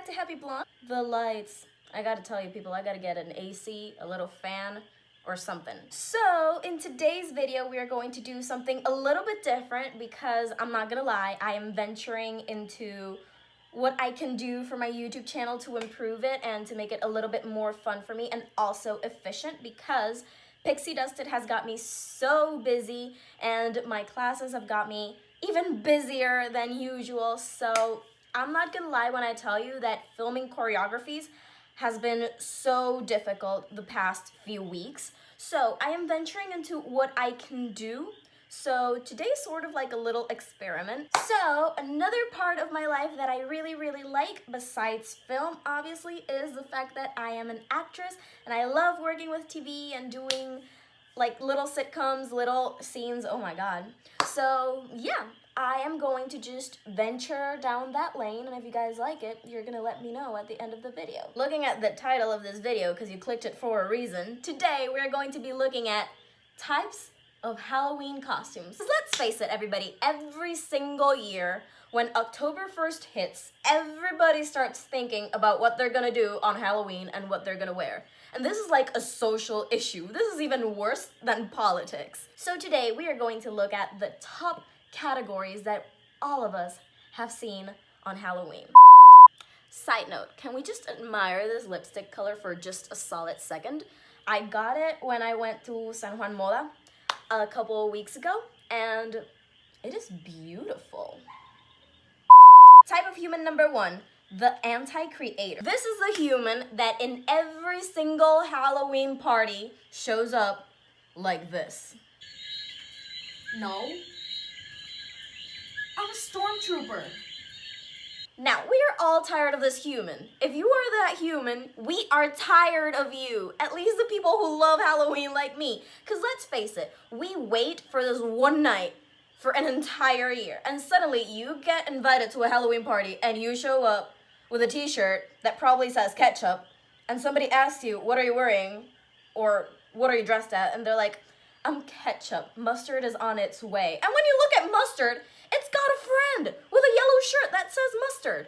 back to Heavy Blonde. The lights. I gotta tell you people, I gotta get an AC, a little fan, or something. So in today's video, we are going to do something a little bit different because I'm not gonna lie, I am venturing into what I can do for my YouTube channel to improve it and to make it a little bit more fun for me and also efficient, because Pixie Dusted has got me so busy and my classes have got me even busier than usual. So I'm not gonna lie when I tell you that filming choreographies has been so difficult the past few weeks. So I am venturing into what I can do. So today's sort of like a little experiment. So another part of my life that I really like, besides film obviously, is the fact that I am an actress and I love working with TV and doing like little sitcoms, little scenes, oh my god. So yeah, I am going to just venture down that lane, and if you guys like it, you're gonna let me know at the end of the video. Looking at the title of this video, because you clicked it for a reason, today we're going to be looking at types of Halloween costumes. Let's face it, everybody, every single year when October 1st hits, everybody starts thinking about what they're gonna do on Halloween and what they're gonna wear. And this is like a social issue. This is even worse than politics. So today we are going to look at the top categories that all of us have seen on Halloween. Side note, can we just admire this lipstick color for just a solid second? I got it when I went to San Juan Moda a couple of weeks ago, and it is beautiful. Type of human number 1, the AntiCreator. This is the human that in every single Halloween party shows up like this. No. I'm a stormtrooper. Now, we are all tired of this human. If you are that human, we are tired of you. At least the people who love Halloween like me. Because let's face it, we wait for this one night for an entire year. And suddenly you get invited to a Halloween party and you show up with a t-shirt that probably says ketchup. And somebody asks you, what are you wearing? Or what are you dressed at? And they're like, I'm ketchup. Mustard is on its way. And when you look at mustard, it's got a friend with a yellow shirt that says mustard.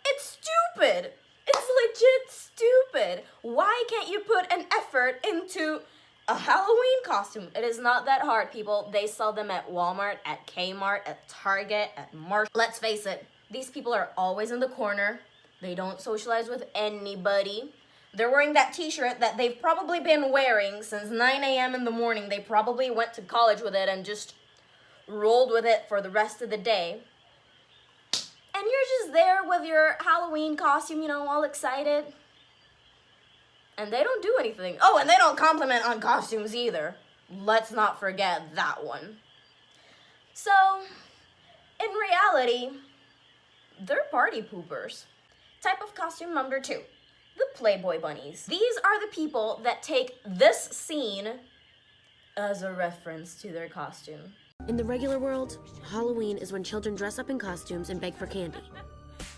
It's stupid. It's legit stupid. Why can't you put an effort into a Halloween costume? It is not that hard, people. They sell them at Walmart, at Kmart, at Target, at Marshall. Let's face it, these people are always in the corner. They don't socialize with anybody. They're wearing that t-shirt that they've probably been wearing since 9 a.m. in the morning. They probably went to college with it and just rolled with it for the rest of the day. And you're just there with your Halloween costume, you know, all excited. And they don't do anything. Oh, and they don't compliment on costumes either. Let's not forget that one. So, in reality, they're party poopers. Type of costume number 2. The Playboy Bunnies. These are the people that take this scene as a reference to their costume. In the regular world, Halloween is when children dress up in costumes and beg for candy.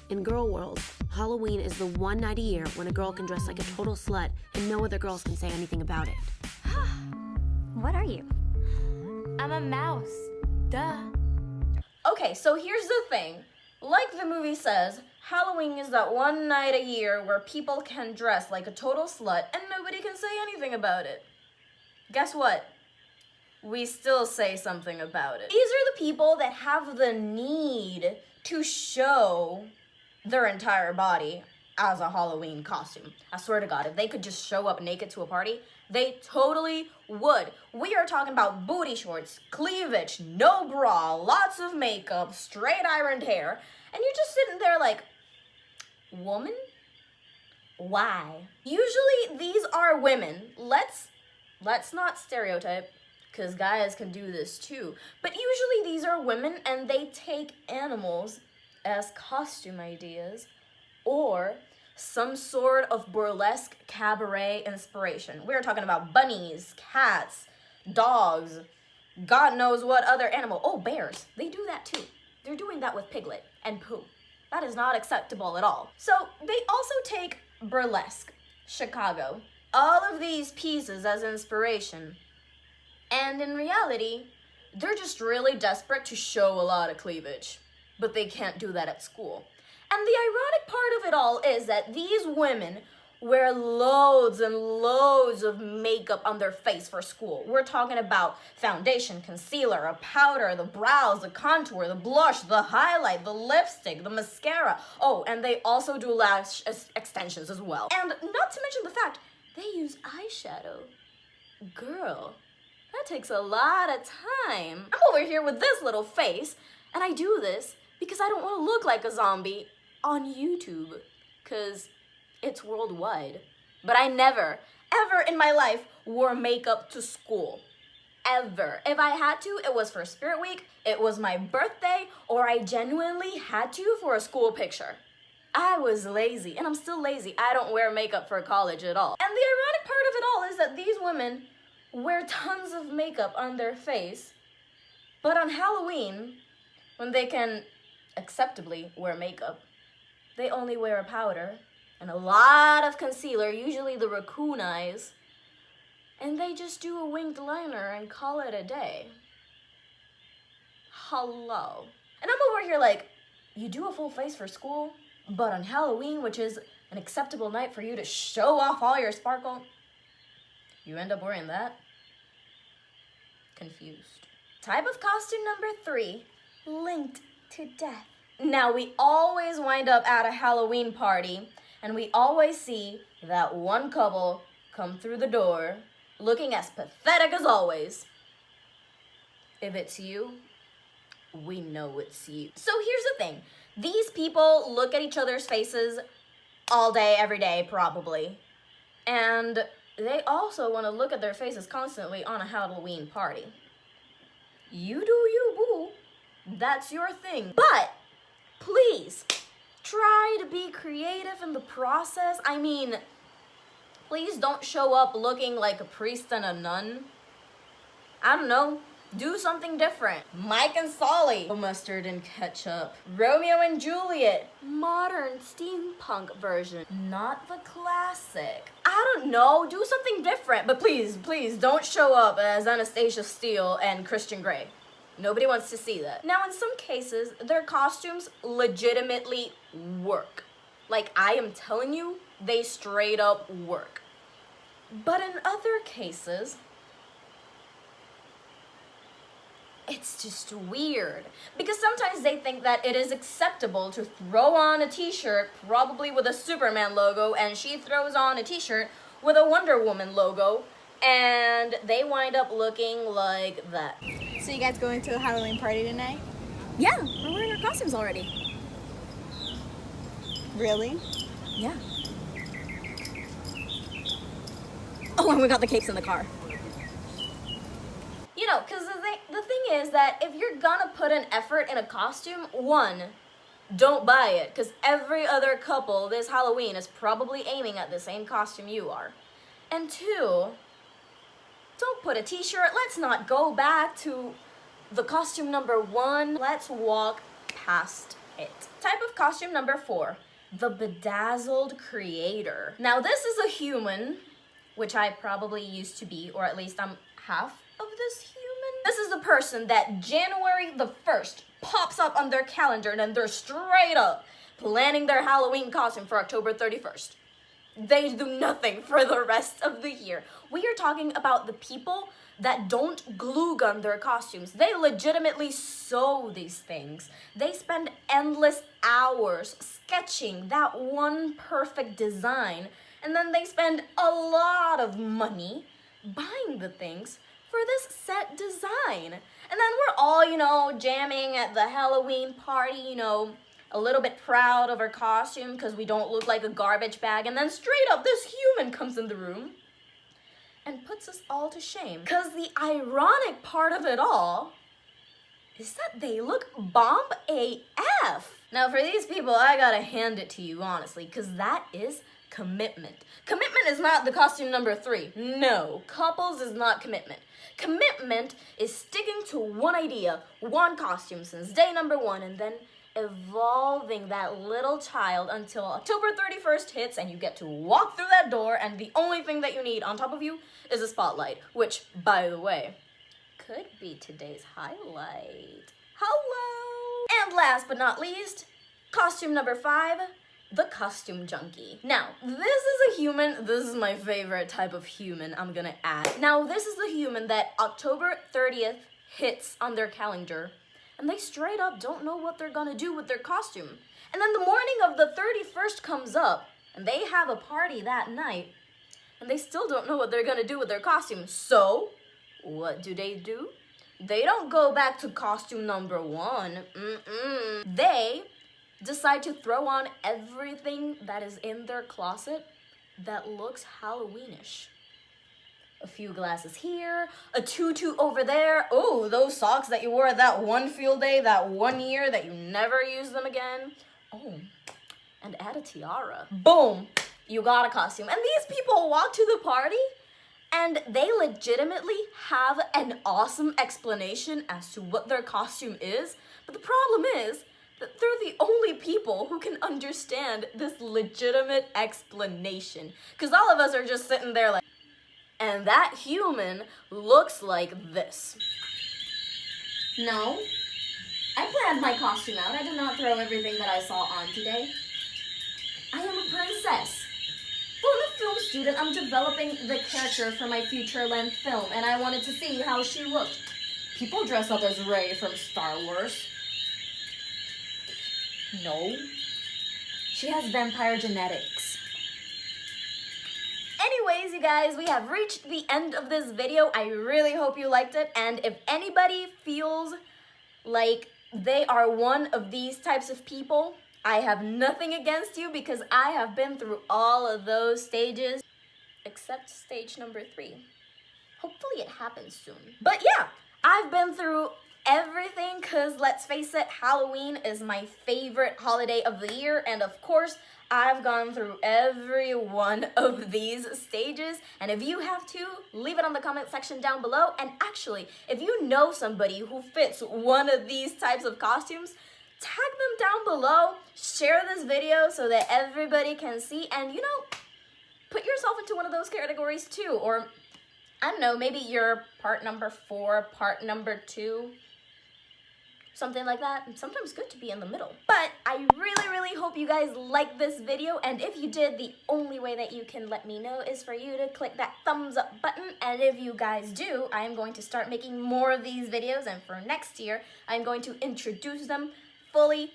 In girl world, Halloween is the one night a year when a girl can dress like a total slut and no other girls can say anything about it. What are you? I'm a mouse. Duh. Okay, so here's the thing. Like the movie says, Halloween is that one night a year where people can dress like a total slut and nobody can say anything about it. Guess what? We still say something about it. These are the people that have the need to show their entire body as a Halloween costume. I swear to God, if they could just show up naked to a party, they totally would. We are talking about booty shorts, cleavage, no bra, lots of makeup, straight ironed hair, and you're just sitting there like, woman? Why? Usually these are women. Let's not stereotype, because guys can do this too. But usually these are women and they take animals as costume ideas or some sort of burlesque cabaret inspiration. We're talking about bunnies, cats, dogs, God knows what other animal. Oh, bears. They do that too. They're doing that with Piglet and Pooh. That is not acceptable at all. So they also take burlesque, Chicago, all of these pieces as inspiration. And in reality, they're just really desperate to show a lot of cleavage. But they can't do that at school. And the ironic part of it all is that these women wear loads and loads of makeup on their face for school. We're talking about foundation, concealer, a powder, the brows, the contour, the blush, the highlight, the lipstick, the mascara. Oh, and they also do lash extensions as well. And not to mention the fact they use eyeshadow. Girl, that takes a lot of time. I'm over here with this little face, and I do this because I don't want to look like a zombie on YouTube, because it's worldwide. But I never, ever in my life wore makeup to school. Ever. If I had to, it was for Spirit Week, it was my birthday, or I genuinely had to for a school picture. I was lazy, and I'm still lazy. I don't wear makeup for college at all. And the ironic part of it all is that these women wear tons of makeup on their face, but on Halloween, when they can acceptably wear makeup, they only wear a powder and a lot of concealer, usually the raccoon eyes, and they just do a winged liner and call it a day. Hello. And I'm over here like, you do a full face for school, but on Halloween, which is an acceptable night for you to show off all your sparkle, you end up wearing that? Confused. Type of costume number 3, linked to death. Now, we always wind up at a Halloween party, and we always see that one couple come through the door looking as pathetic as always. If it's you, we know it's you. So here's the thing. These people look at each other's faces all day, every day, probably. And they also want to look at their faces constantly on a Halloween party. You do you, boo. That's your thing. But please, try to be creative in the process. I mean, please don't show up looking like a priest and a nun. I don't know. Do something different. Mike and Solly, mustard and ketchup. Romeo and Juliet, modern steampunk version, not the classic. I don't know, do something different. But please, please don't show up as Anastasia Steele and Christian Grey. Nobody wants to see that. Now, in some cases, their costumes legitimately work. Like, I am telling you, they straight up work. But in other cases, it's just weird. Because sometimes they think that it is acceptable to throw on a t-shirt, probably with a Superman logo, and she throws on a t-shirt with a Wonder Woman logo, and they wind up looking like that. So you guys going to a Halloween party tonight? Yeah, we're wearing our costumes already. Really? Yeah. Oh, and we got the capes in the car. You know, because the thing is that if you're gonna put an effort in a costume, one, don't buy it, because every other couple this Halloween is probably aiming at the same costume you are. And two, don't put a t-shirt. Let's not go back to the costume number 1. Let's walk past it. Type of costume number 4, the Bedazzled Creator. Now, this is a human, which I probably used to be, or at least I'm half of this human. This is the person that January the 1st pops up on their calendar, and then they're straight up planning their Halloween costume for October 31st. They do nothing for the rest of the year. We are talking about the people that don't glue gun their costumes. They legitimately sew these things. They spend endless hours sketching that one perfect design, and then they spend a lot of money buying the things for this set design. And then we're all, you know, jamming at the Halloween party, you know, a little bit proud of our costume because we don't look like a garbage bag, and then straight up this human comes in the room and puts us all to shame. Because the ironic part of it all is that they look bomb AF. Now, for these people, I gotta hand it to you, honestly, because that is commitment. Commitment is not the costume number 3. No, couples is not commitment. Commitment is sticking to one idea, one costume since day number 1, and then evolving that little child until October 31st hits and you get to walk through that door, and the only thing that you need on top of you is a spotlight, which, by the way, could be today's highlight. Hello! And last but not least, Costume number 5, the costume junkie. Now, this is a human, this is my favorite type of human I'm gonna add. Now, this is the human that October 30th hits on their calendar, and they straight up don't know what they're gonna do with their costume. And then the morning of the 31st comes up, and they have a party that night, and they still don't know what they're gonna do with their costume. So, what do? They don't go back to costume number 1. They decide to throw on everything that is in their closet that looks Halloweenish. A few glasses here, a tutu over there. Oh, those socks that you wore that one field day, that one year that you never used them again. Oh, and add a tiara. Boom, you got a costume. And these people walk to the party and they legitimately have an awesome explanation as to what their costume is. But the problem is that they're the only people who can understand this legitimate explanation. Because all of us are just sitting there like, and that human looks like this. No, I planned my costume out. I did not throw everything that I saw on today. I am a princess. Well, I'm a film student. I'm developing the character for my feature-length film, and I wanted to see how she looked. People dress up as Rey from Star Wars. No. She has vampire genetics. Anyways, you guys, we have reached the end of this video. I really hope you liked it, and if anybody feels like they are one of these types of people, I have nothing against you because I have been through all of those stages, except stage number 3. Hopefully it happens soon. But yeah, I've been through everything because let's face it, Halloween is my favorite holiday of the year, and of course, I've gone through every one of these stages, and if you have to, leave it on the comment section down below. And actually, if you know somebody who fits one of these types of costumes, tag them down below, share this video so that everybody can see, and you know, put yourself into one of those categories too, or I don't know, maybe you're part number 4, part number 2, something like that. Sometimes good to be in the middle. But I really hope you guys liked this video, and if you did, the only way that you can let me know is for you to click that thumbs up button. And if you guys do, I am going to start making more of these videos, and for next year, I'm going to introduce them fully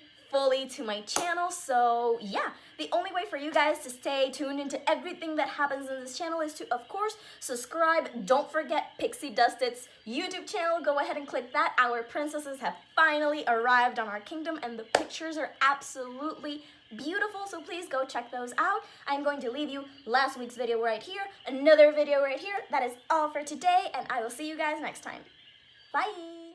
to my channel. So yeah, the only way for you guys to stay tuned into everything that happens in this channel is to, of course, subscribe. Don't forget Pixie Dusted's YouTube channel. Go ahead and click that. Our princesses have finally arrived on our kingdom, and the pictures are absolutely beautiful, so please go check those out. I'm going to leave you last week's video right here, another video right here. That is all for today, and I will see you guys next time. Bye!